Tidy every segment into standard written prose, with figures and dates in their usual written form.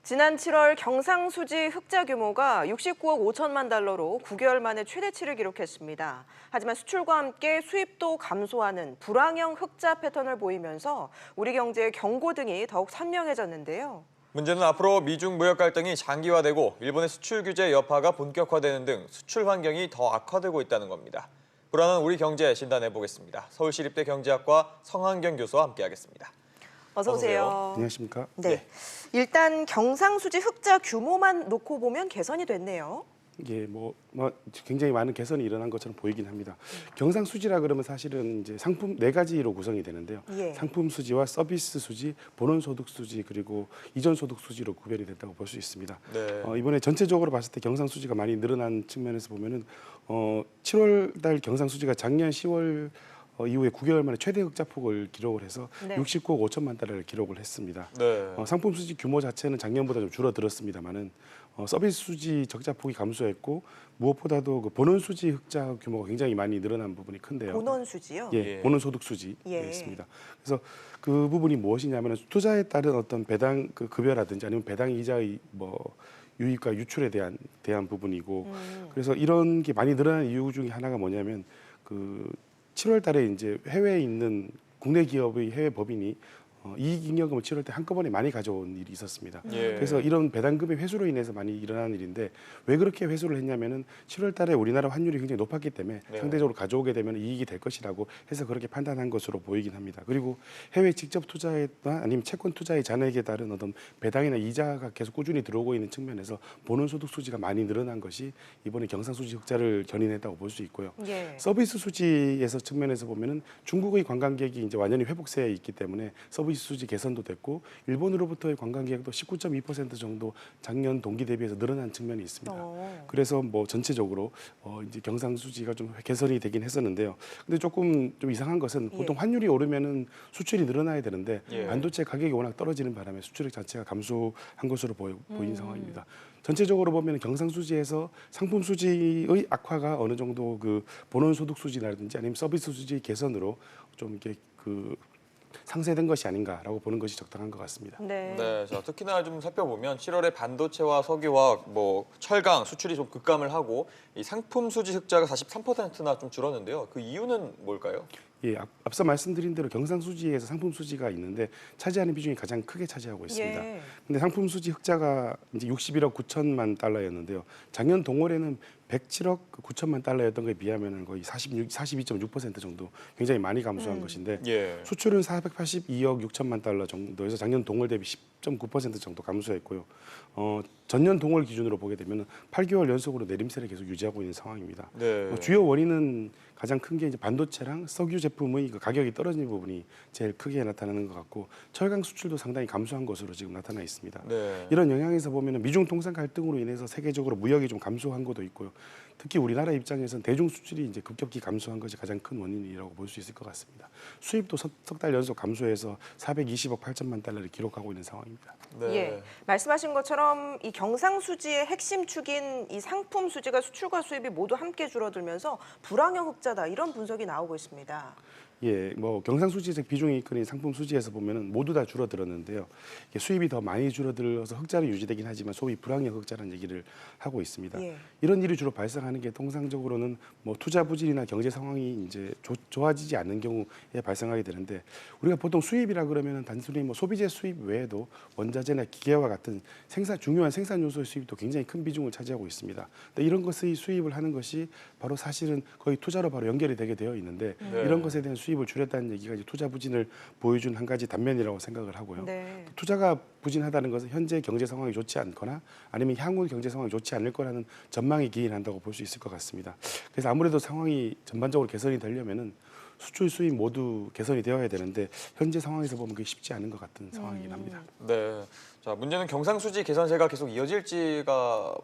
지난 7월 경상수지 흑자 규모가 69억 5천만 달러로 9개월 만에 최대치를 기록했습니다. 하지만 수출과 함께 수입도 감소하는 불황형 흑자 패턴을 보이면서 우리 경제의 경고 등이 더욱 선명해졌는데요. 문제는 앞으로 미중 무역 갈등이 장기화되고 일본의 수출 규제 여파가 본격화되는 등 수출 환경이 더 악화되고 있다는 겁니다. 불안한 우리 경제 진단해 보겠습니다. 서울시립대 경제학과 성한경 교수와 함께하겠습니다. 어서 오세요. 안녕하십니까? 네. 일단 경상수지 흑자 규모만 놓고 보면 개선이 됐네요. 예, 굉장히 많은 개선이 일어난 것처럼 보이긴 합니다. 경상수지라 그러면 사실은 이제 상품 네 가지로 구성이 되는데요. 예. 상품 수지와 서비스 수지, 본원소득 수지 그리고 이전소득 수지로 구별이 됐다고 볼 수 있습니다. 네. 이번에 전체적으로 봤을 때 경상수지가 많이 늘어난 측면에서 보면은 7월 달 경상수지가 작년 10월 이후에 9개월 만에 최대 흑자폭을 기록을 해서 네. 69억 5천만 달러를 기록을 했습니다. 네. 상품 수지 규모 자체는 작년보다 좀 줄어들었습니다만은 서비스 수지 적자폭이 감소했고 무엇보다도 그 본원 수지 흑자 규모가 굉장히 많이 늘어난 부분이 큰데요. 본원 수지요? 예, 본원 소득 수지였습니다. 예. 그래서 그 부분이 무엇이냐면 투자에 따른 어떤 배당 그 급여라든지 아니면 배당 이자의 유입과 유출에 대한 부분이고 그래서 이런 게 많이 늘어난 이유 중에 하나가 뭐냐면 그 7월 달에 이제 해외에 있는 국내 기업의 해외 법인이 이익잉여금을 7월 때 한꺼번에 많이 가져온 일이 있었습니다. 예. 그래서 이런 배당금의 회수로 인해서 많이 일어나는 일인데 왜 그렇게 회수를 했냐면은 7월 달에 우리나라 환율이 굉장히 높았기 때문에 네. 상대적으로 가져오게 되면 이익이 될 것이라고 해서 그렇게 판단한 것으로 보이긴 합니다. 그리고 해외 직접 투자나 아니면 채권 투자의 잔액에 따른 어떤 배당이나 이자가 계속 꾸준히 들어오고 있는 측면에서 보는 소득 수지가 많이 늘어난 것이 이번에 경상수지 흑자를 견인했다고 볼 수 있고요. 예. 서비스 수지에서 측면에서 보면은 중국의 관광객이 이제 완전히 회복세에 있기 때문에 서비스 수지 개선도 됐고 일본으로부터의 관광객도 19.2% 정도 작년 동기 대비해서 늘어난 측면이 있습니다. 그래서 전체적으로 이제 경상수지가 좀 개선이 되긴 했었는데요. 근데 조금 좀 이상한 것은 보통 환율이 오르면은 수출이 늘어나야 되는데 예. 반도체 가격이 워낙 떨어지는 바람에 수출액 자체가 감소한 것으로 보인 상황입니다. 전체적으로 보면 경상수지에서 상품 수지의 악화가 어느 정도 그 본원 소득 수지라든지 아니면 서비스 수지 개선으로 좀 이렇게 그 상쇄된 것이 아닌가라고 보는 것이 적당한 것 같습니다. 네. 네, 자, 특히나 좀 살펴보면 7월에 반도체와 석유화학, 철강 수출이 좀 급감을 하고 이 상품 수지 흑자가 43%나 좀 줄었는데요. 그 이유는 뭘까요? 예, 앞서 말씀드린 대로 경상수지에서 상품 수지가 있는데 차지하는 비중이 가장 크게 차지하고 있습니다. 예. 근데 상품 수지 흑자가 이제 61억 9천만 달러였는데요. 작년 동월에는 107억 9천만 달러였던 것에 비하면 거의 42.6% 정도 굉장히 많이 감소한 것인데 예. 수출은 482억 6천만 달러 정도에서 작년 동월 대비 10.9% 정도 감소했고요. 전년 동월 기준으로 보게 되면 8개월 연속으로 내림세를 계속 유지하고 있는 상황입니다. 네. 주요 원인은 가장 큰 게 이제 반도체랑 석유 제품의 그 가격이 떨어진 부분이 제일 크게 나타나는 것 같고 철강 수출도 상당히 감소한 것으로 지금 나타나 있습니다. 네. 이런 영향에서 보면 미중 통상 갈등으로 인해서 세계적으로 무역이 좀 감소한 것도 있고요. 특히 우리나라 입장에서는 대중 수출이 이제 급격히 감소한 것이 가장 큰 원인이라고 볼 수 있을 것 같습니다. 수입도 석 달 연속 감소해서 420억 8천만 달러를 기록하고 있는 상황입니다. 네. 예, 말씀하신 것처럼 이 경상수지의 핵심 축인 이 상품 수지가 수출과 수입이 모두 함께 줄어들면서 불황형 흑자다 이런 분석이 나오고 있습니다. 예, 경상수지에서 비중이 큰 상품 수지에서 보면은 모두 다 줄어들었는데요. 이게 수입이 더 많이 줄어들어서 흑자는 유지되긴 하지만 소위 불황형 흑자라는 얘기를 하고 있습니다. 예. 이런 일이 주로 발생하는 게 통상적으로는 투자 부진이나 경제 상황이 이제 좋아지지 않는 경우에 발생하게 되는데 우리가 보통 수입이라 그러면은 단순히 소비재 수입 외에도 원자재나 기계와 같은 중요한 생산 요소의 수입도 굉장히 큰 비중을 차지하고 있습니다. 근데 이런 것의 수입을 하는 것이 바로 사실은 거의 투자로 바로 연결이 되게 되어 있는데 네. 이런 것에 대한 수입을 줄였다는 얘기가 이제 투자 부진을 보여준 한 가지 단면이라고 생각을 하고요. 네. 투자가 부진하다는 것은 현재 경제 상황이 좋지 않거나 아니면 향후 경제 상황이 좋지 않을 거라는 전망이 기인한다고 볼 수 있을 것 같습니다. 그래서 아무래도 상황이 전반적으로 개선이 되려면은 수출 수입 모두 개선이 되어야 되는데 현재 상황에서 보면 그게 쉽지 않은 것 같은 상황이긴 합니다. 네. 자, 문제는 경상수지 개선세가 계속 이어질지가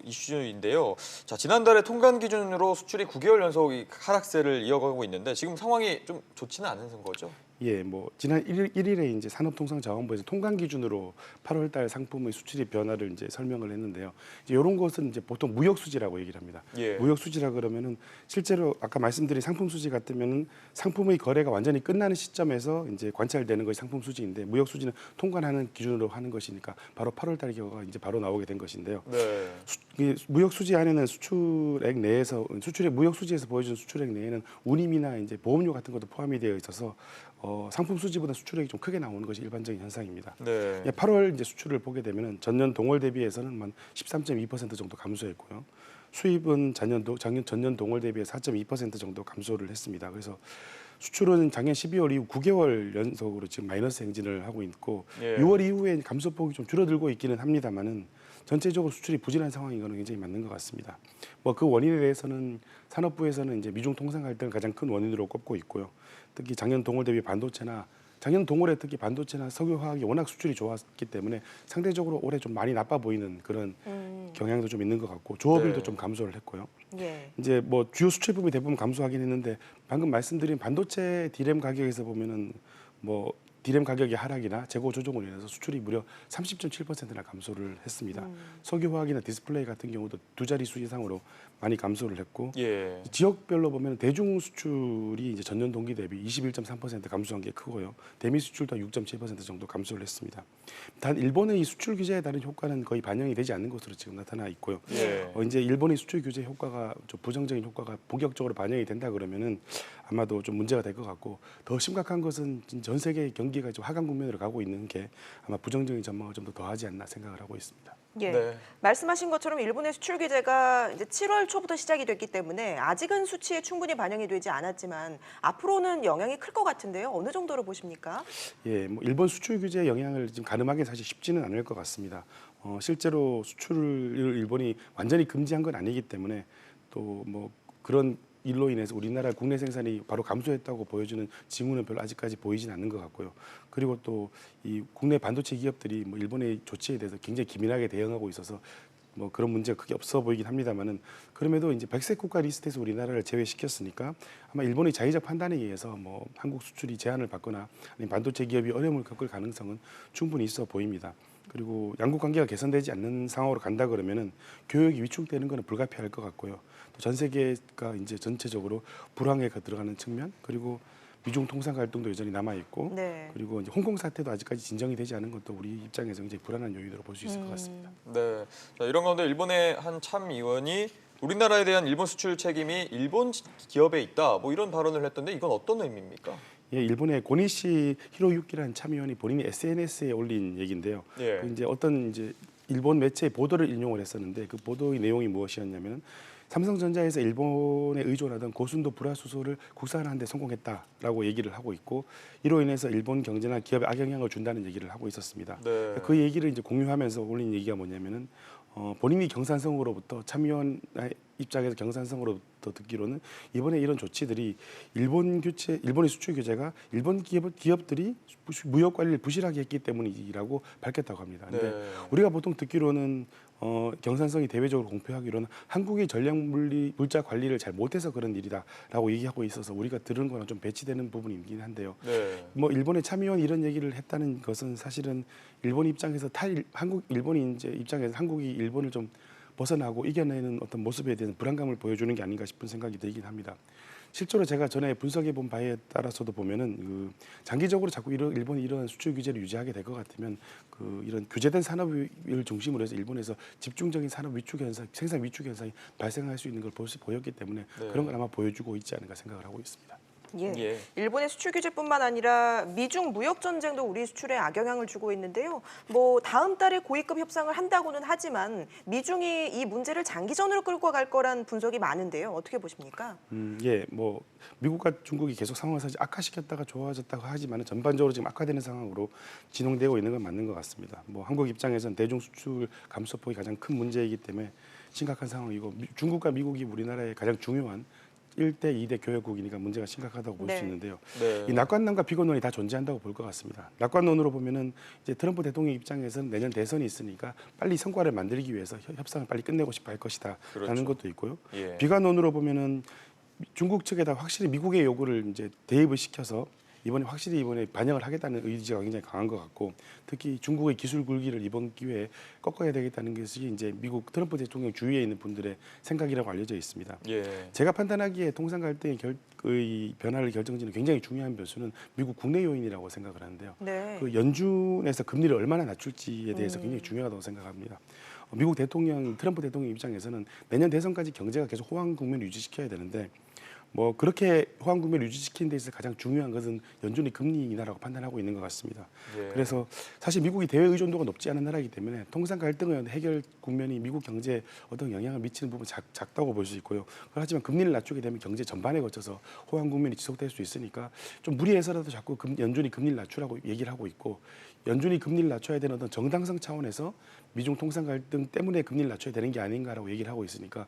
이슈인데요. 자, 지난달에 통관 기준으로 수출이 9개월 연속 하락세를 이어가고 있는데 지금 상황이 좀 좋지는 않은 거죠? 예, 지난 1일에 이제 산업통상자원부에서 통관 기준으로 8월 달 상품의 수출입 변화를 이제 설명을 했는데요. 이제 이런 것은 이제 보통 무역 수지라고 얘기를 합니다. 예. 무역 수지라 그러면은 실제로 아까 말씀드린 상품 수지 같으면은 상품의 거래가 완전히 끝나는 시점에서 이제 관찰되는 것이 상품 수지인데 무역 수지는 통관하는 기준으로 하는 것이 것이니까 바로 8월 달 결과가 이제 바로 나오게 된 것인데요. 네. 무역 수지 안에는 수출액 내에서 수출액 무역 수지에서 보여준 수출액 내에는 운임이나 이제 보험료 같은 것도 포함이 되어 있어서 상품 수지보다 수출액이 좀 크게 나오는 것이 일반적인 현상입니다. 네. 8월 이제 수출을 보게 되면은 전년 동월 대비해서는 한 13.2% 정도 감소했고요. 수입은 전년 동월 대비해 4.2% 정도 감소를 했습니다. 그래서 수출은 작년 12월 이후 9개월 연속으로 지금 마이너스 행진을 하고 있고 예. 6월 이후에 감소폭이 좀 줄어들고 있기는 합니다만은 전체적으로 수출이 부진한 상황인 것은 굉장히 맞는 것 같습니다. 뭐 그 원인에 대해서는 산업부에서는 이제 미중 통상 갈등을 가장 큰 원인으로 꼽고 있고요. 특히 작년 동월 대비 반도체나 작년 동월에 특히 반도체나 석유화학이 워낙 수출이 좋았기 때문에 상대적으로 올해 좀 많이 나빠 보이는 그런 경향도 좀 있는 것 같고 조업일도 네. 좀 감소를 했고요. 예. 이제 뭐 주요 수출품이 대부분 감소하긴 했는데 방금 말씀드린 반도체 디램 가격에서 보면은 뭐 디램 가격의 하락이나 재고 조정으로 인해서 수출이 무려 30.7%나 감소를 했습니다. 석유화학이나 디스플레이 같은 경우도 두 자릿수 이상으로 많이 감소를 했고 예. 지역별로 보면 대중 수출이 이제 전년 동기 대비 21.3% 감소한 게 크고요. 대미 수출도 6.7% 정도 감소를 했습니다. 단 일본의 이 수출 규제에 따른 효과는 거의 반영이 되지 않는 것으로 지금 나타나 있고요. 예. 이제 일본의 수출 규제 효과가 좀 부정적인 효과가 본격적으로 반영이 된다 그러면은 아마도 좀 문제가 될 것 같고 더 심각한 것은 전 세계 경기가 좀 하강 국면으로 가고 있는 게 아마 부정적인 전망을 좀 더 더하지 않나 생각을 하고 있습니다. 예. 네. 말씀하신 것처럼 일본의 수출 규제가 이제 7월 초부터 시작이 됐기 때문에 아직은 수치에 충분히 반영이 되지 않았지만 앞으로는 영향이 클 것 같은데요. 어느 정도로 보십니까? 예, 뭐 일본 수출 규제의 영향을 지금 가늠하기는 사실 쉽지는 않을 것 같습니다. 실제로 수출을 일본이 완전히 금지한 건 아니기 때문에 또 뭐 그런 일로 인해서 우리나라 국내 생산이 바로 감소했다고 보여주는 징후는 별로 아직까지 보이진 않는 것 같고요. 그리고 또 이 국내 반도체 기업들이 뭐 일본의 조치에 대해서 굉장히 기민하게 대응하고 있어서 뭐 그런 문제가 크게 없어 보이긴 합니다만은 그럼에도 이제 백색 국가 리스트에서 우리나라를 제외시켰으니까 아마 일본의 자의적 판단에 의해서 뭐 한국 수출이 제한을 받거나 아니면 반도체 기업이 어려움을 겪을 가능성은 충분히 있어 보입니다. 그리고 양국 관계가 개선되지 않는 상황으로 간다 그러면은 교역이 위축되는 것은 불가피할 것 같고요. 또 전 세계가 이제 전체적으로 불황에 들어가는 측면 그리고 미중 통상 갈등도 여전히 남아 있고 네. 그리고 이제 홍콩 사태도 아직까지 진정이 되지 않은 것도 우리 입장에서 굉장히 불안한 요인으로 볼 수 있을 것 같습니다. 네. 자, 이런 가운데 일본의 한 참의원이 우리나라에 대한 일본 수출 책임이 일본 기업에 있다. 뭐 이런 발언을 했던데 이건 어떤 의미입니까? 예, 일본의 고니시 히로유키라는 참의원이 본인이 SNS에 올린 얘기인데요. 예. 그 이제 어떤 이제 일본 매체의 보도를 인용을 했었는데 그 보도의 내용이 무엇이었냐면 삼성전자에서 일본에 의존하던 고순도 불화수소를 국산화하는 데 성공했다라고 얘기를 하고 있고 이로 인해서 일본 경제나 기업에 악영향을 준다는 얘기를 하고 있었습니다. 네. 그 얘기를 이제 공유하면서 올린 얘기가 뭐냐면은 본인이 경산성으로부터 참여원 입장에서 경산성으로부터 듣기로는 이번에 이런 조치들이 일본의 수출 규제가 일본 기업들이 무역 관리를 부실하게 했기 때문이라고 밝혔다고 합니다. 근데 네. 우리가 보통 듣기로는 경산성이 대외적으로 공표하기로는 한국이 전략 물자 관리를 잘 못해서 그런 일이다라고 얘기하고 있어서 우리가 들은 거랑 좀 배치되는 부분이긴 한데요. 네. 뭐 일본의 참의원이 이런 얘기를 했다는 것은 사실은 일본 입장에서 일본이 이제 입장에서 한국이 일본을 좀 벗어나고 이겨내는 어떤 모습에 대한 불안감을 보여주는 게 아닌가 싶은 생각이 들긴 합니다. 실제로 제가 전에 분석해 본 바에 따라서도 보면은 장기적으로 자꾸 일본이 이런 수출 규제를 유지하게 될 것 같으면 이런 규제된 산업을 중심으로 해서 일본에서 집중적인 산업 위축 현상, 생산 위축 현상이 발생할 수 있는 걸 보였기 때문에 네. 그런 걸 아마 보여주고 있지 않은가 생각을 하고 있습니다. 예. 예. 일본의 수출 규제뿐만 아니라 미중 무역 전쟁도 우리 수출에 악영향을 주고 있는데요. 뭐 다음 달에 고위급 협상을 한다고는 하지만 미중이 이 문제를 장기전으로 끌고 갈 거란 분석이 많은데요. 어떻게 보십니까? 예, 뭐 미국과 중국이 계속 상황을 사실 악화시켰다가 좋아졌다고 하지만 전반적으로 지금 악화되는 상황으로 진행되고 있는 건 맞는 것 같습니다. 뭐 한국 입장에서는 대중 수출 감소폭이 가장 큰 문제이기 때문에 심각한 상황이고 중국과 미국이 우리나라의 가장 중요한 1대, 2대 교역국이니까 문제가 심각하다고 볼 수 네. 있는데요. 네. 이 낙관론과 비관론이 다 존재한다고 볼 것 같습니다. 낙관론으로 보면은 이제 트럼프 대통령 입장에서는 내년 대선이 있으니까 빨리 성과를 만들기 위해서 협상을 빨리 끝내고 싶어 할 것이다라는 그렇죠. 것도 있고요. 예. 비관론으로 보면은 중국 측에다 확실히 미국의 요구를 이제 대입을 시켜서 이번에 반영을 하겠다는 의지가 굉장히 강한 것 같고 특히 중국의 기술 굴기를 이번 기회에 꺾어야 되겠다는 것이 이제 미국 트럼프 대통령 주위에 있는 분들의 생각이라고 알려져 있습니다. 예. 제가 판단하기에 통상 갈등의 변화를 결정짓는 굉장히 중요한 변수는 미국 국내 요인이라고 생각을 하는데요. 네. 그 연준에서 금리를 얼마나 낮출지에 대해서 굉장히 중요하다고 생각합니다. 미국 대통령 트럼프 대통령 입장에서는 내년 대선까지 경제가 계속 호황 국면을 유지시켜야 되는데 뭐 그렇게 호황 국면을 유지시키는 데 있어서 가장 중요한 것은 연준의 금리 인하라고 판단하고 있는 것 같습니다. 예. 그래서 사실 미국이 대외 의존도가 높지 않은 나라이기 때문에 통상 갈등의 해결 국면이 미국 경제에 어떤 영향을 미치는 부분 작다고 볼 수 있고요. 하지만 금리를 낮추게 되면 경제 전반에 거쳐서 호황 국면이 지속될 수 있으니까 좀 무리해서라도 자꾸 연준이 금리를 낮추라고 얘기를 하고 있고 연준이 금리를 낮춰야 되는 어떤 정당성 차원에서 미중 통상 갈등 때문에 금리를 낮춰야 되는 게 아닌가라고 얘기를 하고 있으니까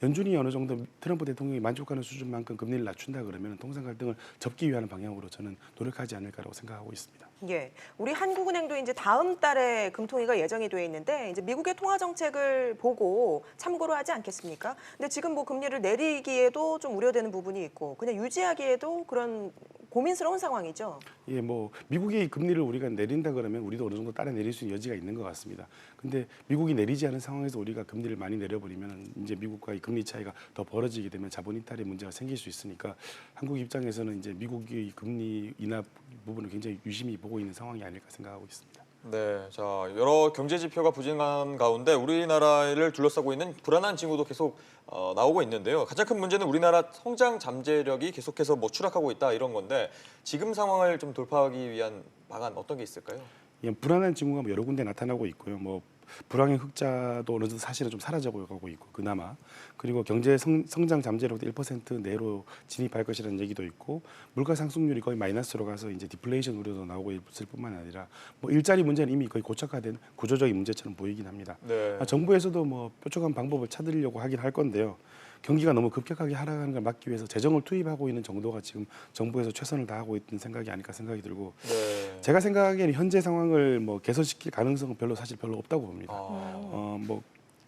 연준이 어느 정도 트럼프 대통령이 만족하는 수준만큼 금리를 낮춘다 그러면 통상 갈등을 접기 위한 방향으로 저는 노력하지 않을까라고 생각하고 있습니다. 예, 우리 한국은행도 이제 다음 달에 금통위가 예정이 돼 있는데 이제 미국의 통화 정책을 보고 참고를 하지 않겠습니까? 근데 지금 뭐 금리를 내리기에도 좀 우려되는 부분이 있고 그냥 유지하기에도 그런 고민스러운 상황이죠. 예, 뭐 미국이 금리를 우리가 내린다 그러면 우리도 어느 정도 따라 내릴 수 있는 여지가 있는 것 같습니다. 근데 미국이 내리지 않은 상황에서 우리가 금리를 많이 내려버리면 이제 미국과의 금리 차이가 더 벌어지게 되면 자본 이탈의 문제가 생길 수 있으니까 한국 입장에서는 이제 미국의 금리 인하 부분을 굉장히 유심히 보고 있는 상황이 아닐까 생각하고 있습니다. 네, 자 여러 경제 지표가 부진한 가운데 우리나라를 둘러싸고 있는 불안한 징후도 계속 나오고 있는데요. 가장 큰 문제는 우리나라 성장 잠재력이 계속해서 뭐 추락하고 있다 이런 건데 지금 상황을 좀 돌파하기 위한 방안 어떤 게 있을까요? 예, 불안한 징후가 뭐 여러 군데 나타나고 있고요. 뭐 불황의 흑자도 어느 정도 사실은 좀 사라져가고 있고 그나마 그리고 경제 성장 잠재력도 1% 내로 진입할 것이라는 얘기도 있고 물가 상승률이 거의 마이너스로 가서 이제 디플레이션 우려도 나오고 있을 뿐만 아니라 뭐 일자리 문제는 이미 거의 고착화된 구조적인 문제처럼 보이긴 합니다. 네. 정부에서도 뭐 뾰족한 방법을 찾으려고 하긴 할 건데요. 경기가 너무 급격하게 하락하는 걸 막기 위해서 재정을 투입하고 있는 정도가 지금 정부에서 최선을 다하고 있는 생각이 아닐까 생각이 들고 네. 제가 생각하기에는 현재 상황을 뭐 개선시킬 가능성은 사실 별로 없다고 봅니다. 뭐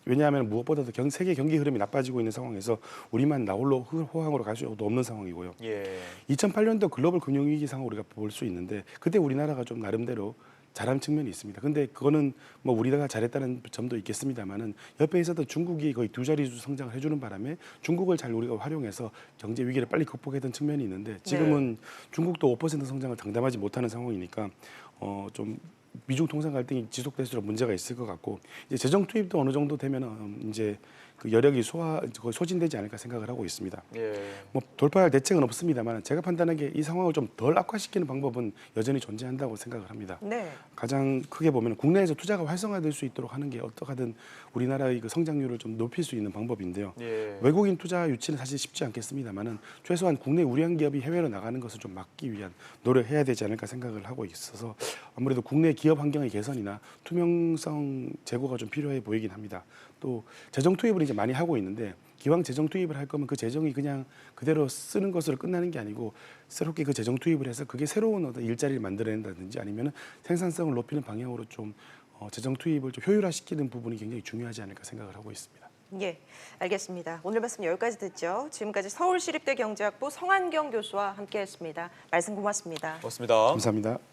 왜냐하면 무엇보다도 세계 경기 흐름이 나빠지고 있는 상황에서 우리만 나홀로 호황으로 갈 수도 없는 상황이고요. 예. 2008년도 글로벌 금융위기 상황 우리가 볼 수 있는데 그때 우리나라가 좀 나름대로 잘한 측면이 있습니다. 근데 그거는 뭐 우리나라가 잘했다는 점도 있겠습니다만은 옆에 있었던 중국이 거의 두 자릿수 성장을 해주는 바람에 중국을 잘 우리가 활용해서 경제 위기를 빨리 극복했던 측면이 있는데 지금은 중국도 5% 성장을 장담하지 못하는 상황이니까 좀 미중 통상 갈등이 지속될수록 문제가 있을 것 같고 이제 재정 투입도 어느 정도 되면은 이제 그 여력이 거의 소진되지 않을까 생각을 하고 있습니다. 예. 뭐 돌파할 대책은 없습니다만 제가 판단하기에 이 상황을 좀 덜 악화시키는 방법은 여전히 존재한다고 생각을 합니다. 네. 가장 크게 보면 국내에서 투자가 활성화될 수 있도록 하는 게 어떻게든 우리나라의 그 성장률을 좀 높일 수 있는 방법인데요. 예. 외국인 투자 유치는 사실 쉽지 않겠습니다만은 최소한 국내 우량 기업이 해외로 나가는 것을 좀 막기 위한 노력해야 되지 않을까 생각을 하고 있어서 아무래도 국내 기업 환경의 개선이나 투명성 제고가 좀 필요해 보이긴 합니다. 또 재정 투입을 이제 많이 하고 있는데 기왕 재정 투입을 할 거면 그 재정이 그냥 그대로 쓰는 것으로 끝나는 게 아니고 새롭게 그 재정 투입을 해서 그게 새로운 어떤 일자리를 만들어낸다든지 아니면 생산성을 높이는 방향으로 좀 재정 투입을 좀 효율화시키는 부분이 굉장히 중요하지 않을까 생각을 하고 있습니다. 예, 알겠습니다. 오늘 말씀 여기까지 듣죠. 지금까지 서울시립대 경제학부 성한경 교수와 함께했습니다. 말씀 고맙습니다. 고맙습니다. 감사합니다.